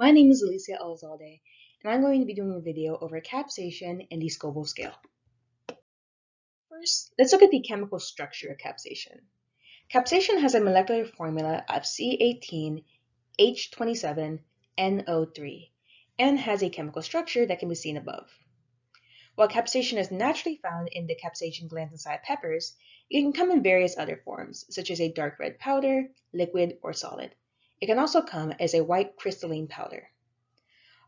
My name is Alicia Elzalde, and I'm going to be doing a video over capsaicin and the Scoville scale. First, let's look at the chemical structure of capsaicin. Capsaicin has a molecular formula of C18H27NO3 and has a chemical structure that can be seen above. While capsaicin is naturally found in the capsaicin glands inside peppers, it can come in various other forms, such as a dark red powder, liquid, or solid. It can also come as a white crystalline powder.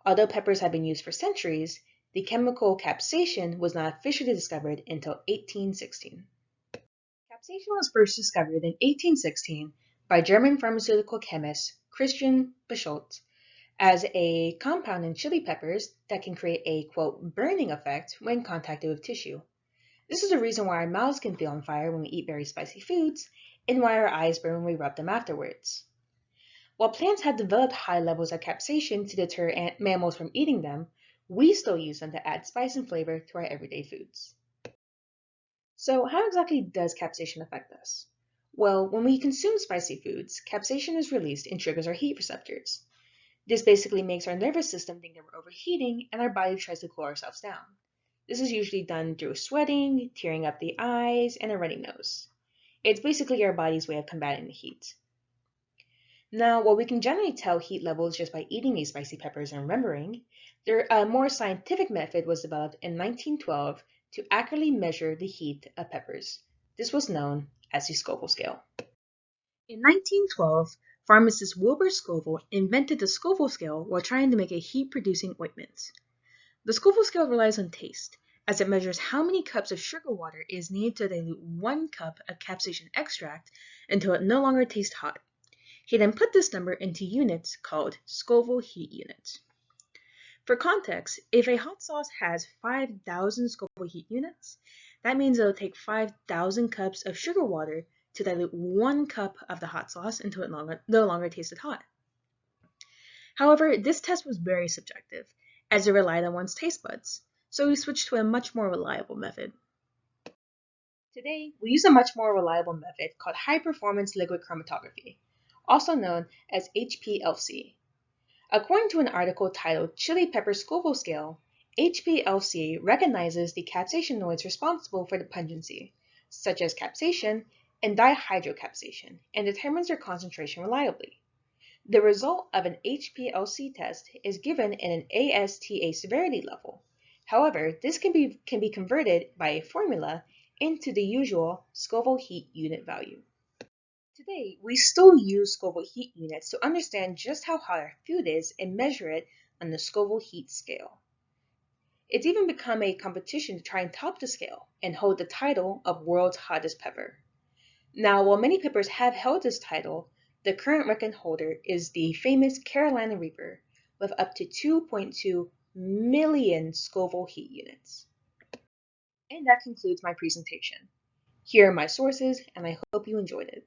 Although peppers have been used for centuries, the chemical capsaicin was not officially discovered until 1816. Capsaicin was first discovered in 1816 by German pharmaceutical chemist Christian Bischolt as a compound in chili peppers that can create a, quote, burning effect when contacted with tissue. This is the reason why our mouths can feel on fire when we eat very spicy foods and why our eyes burn when we rub them afterwards. While plants have developed high levels of capsaicin to deter mammals from eating them, we still use them to add spice and flavor to our everyday foods. So how exactly does capsaicin affect us? Well, when we consume spicy foods, capsaicin is released and triggers our heat receptors. This basically makes our nervous system think that we're overheating and our body tries to cool ourselves down. This is usually done through sweating, tearing up the eyes, and a runny nose. It's basically our body's way of combating the heat. Now, while we can generally tell heat levels just by eating these spicy peppers and remembering, a more scientific method was developed in 1912 to accurately measure the heat of peppers. This was known as the Scoville scale. In 1912, pharmacist Wilbur Scoville invented the Scoville scale while trying to make a heat-producing ointment. The Scoville scale relies on taste, as it measures how many cups of sugar water is needed to dilute 1 cup of capsaicin extract until it no longer tastes hot. He then put this number into units called Scoville heat units. For context, if a hot sauce has 5,000 Scoville heat units, that means it'll take 5,000 cups of sugar water to dilute 1 cup of the hot sauce until it no longer tasted hot. However, this test was very subjective, as it relied on one's taste buds, so we switched to a much more reliable method. Today, we use a much more reliable method called high-performance liquid chromatography, also known as HPLC. According to an article titled Chili Pepper Scoville Scale, HPLC recognizes the capsaicinoids responsible for the pungency, such as capsaicin and dihydrocapsaicin, and determines their concentration reliably. The result of an HPLC test is given in an ASTA severity level. However, this can be converted by a formula into the usual Scoville heat unit value. Today, we still use Scoville heat units to understand just how hot our food is and measure it on the Scoville heat scale. It's even become a competition to try and top the scale and hold the title of world's hottest pepper. Now, while many peppers have held this title, the current record holder is the famous Carolina Reaper with up to 2.2 million Scoville heat units. And that concludes my presentation. Here are my sources, and I hope you enjoyed it.